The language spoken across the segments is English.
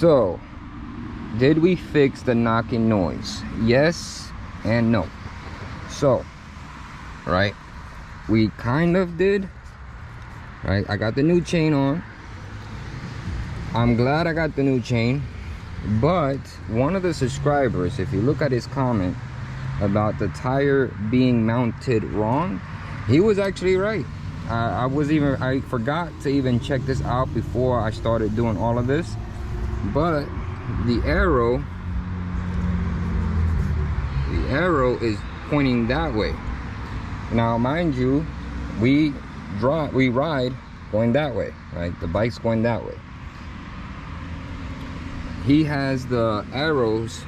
So did we fix the knocking noise? Yes and no. So right, we kind of did. Right, I got the new chain on. I'm glad I got the new chain. But one of the subscribers, if you look at his comment about the tire being mounted wrong, he was actually right. I forgot to even check this out before I started doing all of this, but the arrow is pointing that way. Now mind you, we ride going that way, right? The bike's going that way. He has the arrows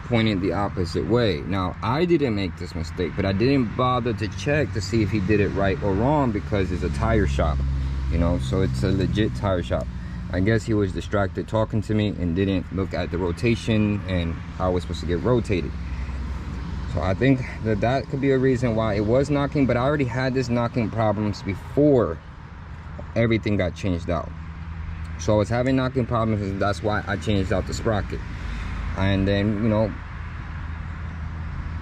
pointing the opposite way. Now I didn't make this mistake, but I didn't bother to check to see if he did it right or wrong, because it's a tire shop, you know, so it's a legit tire shop. I guess he was distracted talking to me and didn't look at the rotation and how it's supposed to get rotated. So I think that could be a reason why it was knocking, but I already had this knocking problems before everything got changed out. So I was having knocking problems, and that's why I changed out the sprocket. And then, you know,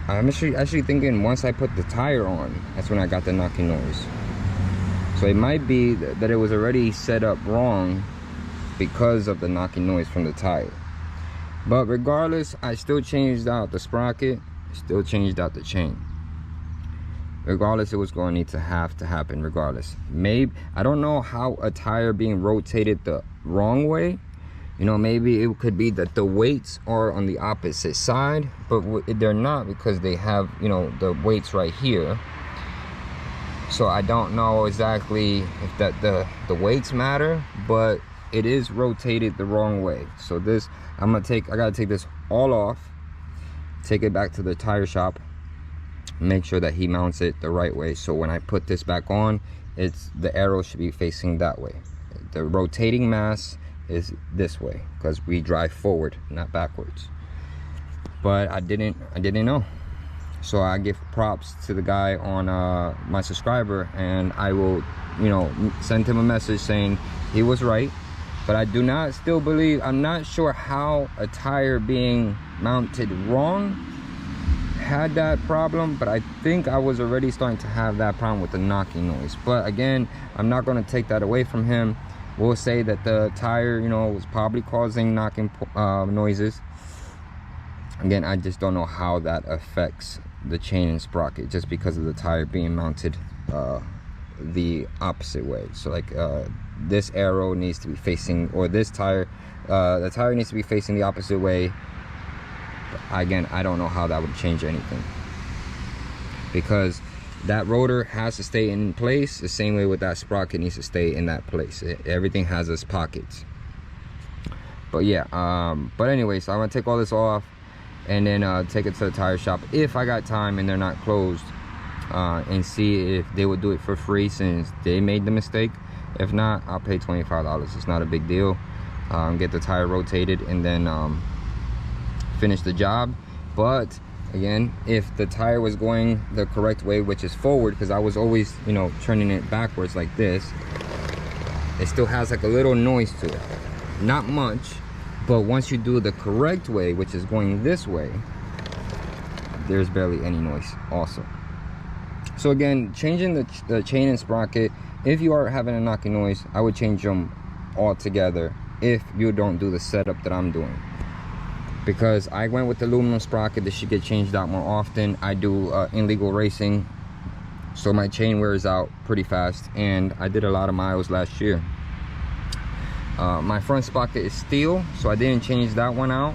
I'm actually thinking once I put the tire on, that's when I got the knocking noise. So it might be that it was already set up wrong because of the knocking noise from the tire. But regardless, I still changed out the sprocket, still changed out the chain. Regardless, it was going to need to happen regardless. Maybe, I don't know how a tire being rotated the wrong way, you know, maybe it could be that the weights are on the opposite side, but they're not, because they have, you know, the weights right here. So I don't know exactly if the weights matter, but it is rotated the wrong way. So this, I gotta take this all off, take it back to the tire shop, make sure that he mounts it the right way. So when I put this back on, the arrow should be facing that way. The rotating mass is this way, because we drive forward, not backwards. But I didn't know. So I give props to the guy on my subscriber, and I will, you know, send him a message saying he was right. But I do not still believe, I'm not sure how a tire being mounted wrong had that problem, but I think I was already starting to have that problem with the knocking noise. But again, I'm not going to take that away from him. We'll say that the tire, you know, was probably causing knocking noises. Again, I just don't know how that affects the chain and sprocket, just because of the tire being mounted the opposite way. So like this arrow needs to be facing, or this tire, the tire needs to be facing the opposite way. Again, I don't know how that would change anything, because that rotor has to stay in place the same way with that sprocket needs to stay in that place. Everything has its pockets. But yeah, but anyway, so I'm gonna take all this off and then take it to the tire shop if I got time and they're not closed, and see if they would do it for free since they made the mistake. If not, I'll pay $25. It's not a big deal. Get the tire rotated and then finish the job. But again, if the tire was going the correct way, which is forward, because I was always, you know, turning it backwards like this, it still has like a little noise to it, not much. But once you do the correct way, which is going this way, there's barely any noise also. So again, changing the chain and sprocket, if you are having a knocking noise, I would change them all together if you don't do the setup that I'm doing. Because I went with the aluminum sprocket, this should get changed out more often. I do illegal racing, so my chain wears out pretty fast, and I did a lot of miles last year. My front sprocket is steel, so I didn't change that one out,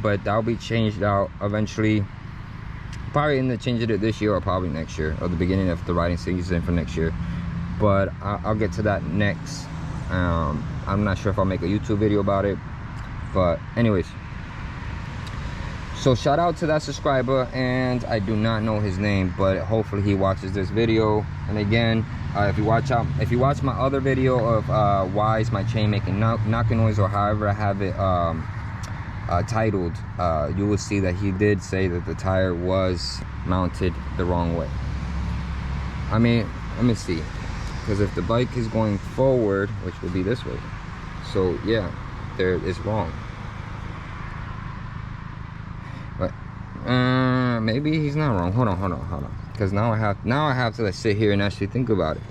but that'll be changed out eventually. Probably end up changing it this year or probably next year, or the beginning of the riding season for next year. But I'll get to that next. I'm not sure if I'll make a YouTube video about it, but anyways. So shout out to that subscriber, and I do not know his name, but hopefully he watches this video. And again, if you watch my other video of why is my chain making knocking noise, or however I have it titled, you will see that he did say that the tire was mounted the wrong way. I mean, let me see, because if the bike is going forward, which will be this way, so yeah, there is wrong. But maybe he's not wrong. Hold on, because now I have to like sit here and actually think about it.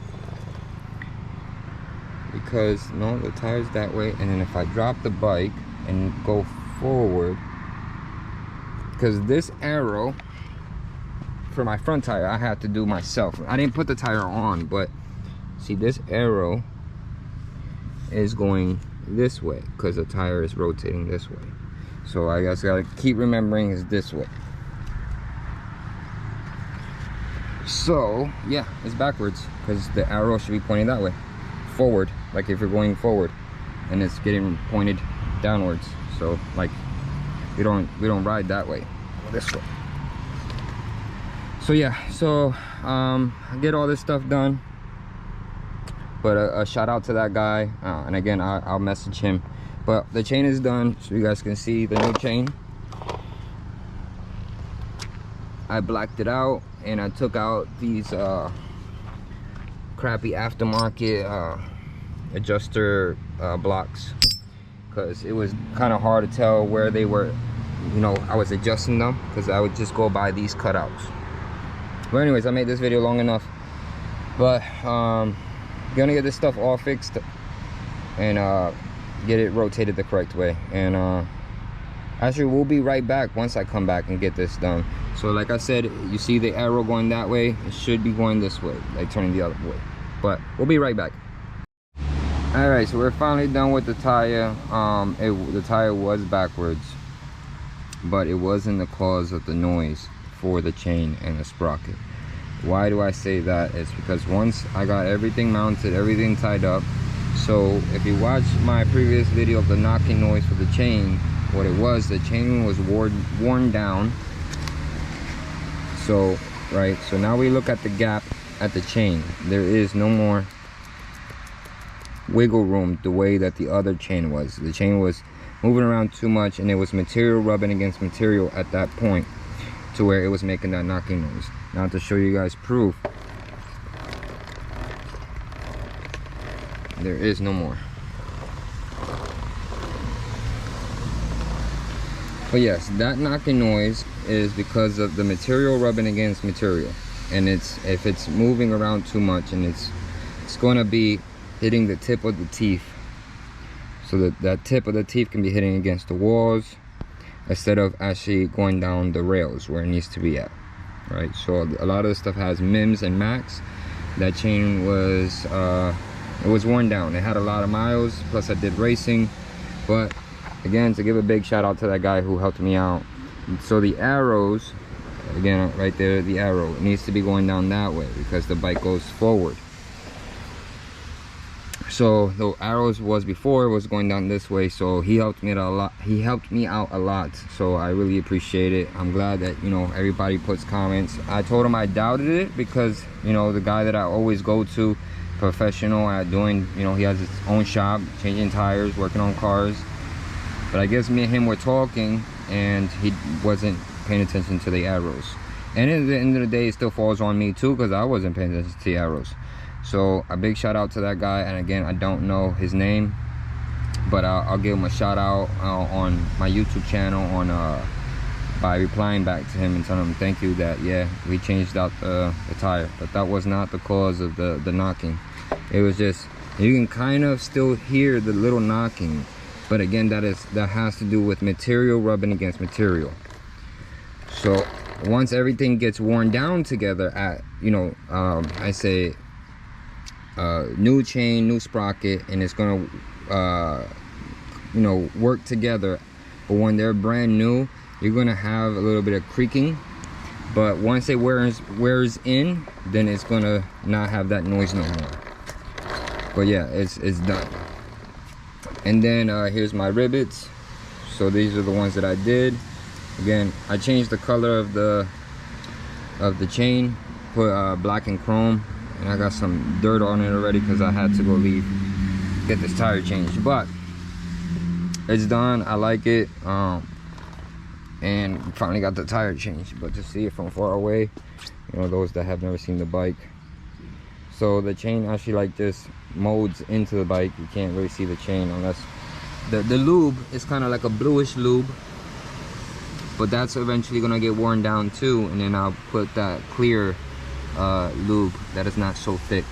Because no, the tire's that way, and then if I drop the bike and go forward, because this arrow for my front tire I have to do myself. I didn't put the tire on, but see, this arrow is going this way because the tire is rotating this way. So I guess I gotta keep remembering it's this way. So yeah, it's backwards because the arrow should be pointing that way, forward, like if you're going forward, and it's getting pointed downwards. So like we don't ride that way, this way. So yeah, so I get all this stuff done. But a shout out to that guy, and again I'll message him. But the chain is done, so you guys can see the new chain. I blacked it out, and I took out these crappy aftermarket adjuster blocks, because it was kind of hard to tell where they were, you know, I was adjusting them, because I would just go by these cutouts. But anyways, I made this video long enough. But gonna get this stuff all fixed and get it rotated the correct way. And actually we'll be right back once I come back and get this done. So like I said, you see the arrow going that way, it should be going this way, like turning the other way. But we'll be right back. All right, so we're finally done with the tire. The tire was backwards, but it wasn't the cause of the noise for the chain and the sprocket. Why do I say that? It's because once I got everything mounted, everything tied up. So if you watch my previous video of the knocking noise for the chain, what it was, the chain was worn down. So right, so now we look at the gap at the chain. There is no more wiggle room the way that the other chain was. The chain was moving around too much, and it was material rubbing against material at that point, to where it was making that knocking noise. Now to show you guys proof, there is no more. But yes, that knocking noise is because of the material rubbing against material, and if it's moving around too much, and it's going to be hitting the tip of the teeth, so that tip of the teeth can be hitting against the walls instead of actually going down the rails where it needs to be at, right? So a lot of the stuff has MIMs and Max. That chain was it was worn down. It had a lot of miles, plus I did racing. But again, to give a big shout out to that guy who helped me out. So the arrows, again right there, the arrow needs to be going down that way because the bike goes forward. So the arrows was before, it was going down this way. So he helped me out a lot. So I really appreciate it. I'm glad that, you know, everybody puts comments. I told him I doubted it because, you know, the guy that I always go to, professional at doing, you know, he has his own shop, changing tires, working on cars. But I guess me and him were talking, and he wasn't paying attention to the arrows. And at the end of the day, it still falls on me too, because I wasn't paying attention to the arrows. So a big shout out to that guy. And again, I don't know his name, but I'll give him a shout out on my YouTube channel by replying back to him and telling him thank you, that yeah, we changed out the tire, but that was not the cause of the knocking. It was just, you can kind of still hear the little knocking, but again, that has to do with material rubbing against material. So once everything gets worn down together at, you know, I say new chain, new sprocket, and it's gonna you know, work together. But when they're brand new, you're gonna have a little bit of creaking, but once it wears in, then it's gonna not have that noise no more. But yeah, it's done. And then here's my rivets. So these are the ones that I did. Again, I changed the color of the chain, put black and chrome, and I got some dirt on it already because I had to go get this tire changed. But it's done. I like it. And finally got the tire changed. But to see it from far away, you know, those that have never seen the bike, so the chain actually like this molds into the bike. You can't really see the chain unless The lube is kind of like a bluish lube, but that's eventually gonna get worn down too, and then I'll put that clear lube that is not so thick.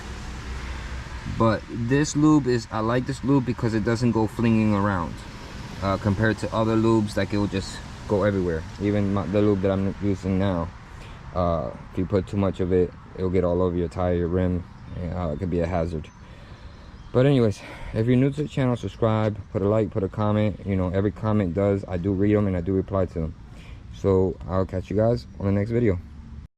But this lube is, I like this lube because it doesn't go flinging around compared to other lubes, like it will just go everywhere. Even the lube that I'm using now, if you put too much of it, it'll get all over your tire, your rim, and it could be a hazard. But anyways, if you're new to the channel, subscribe, put a like, put a comment. You know, every comment I do read them and I do reply to them. So I'll catch you guys on the next video.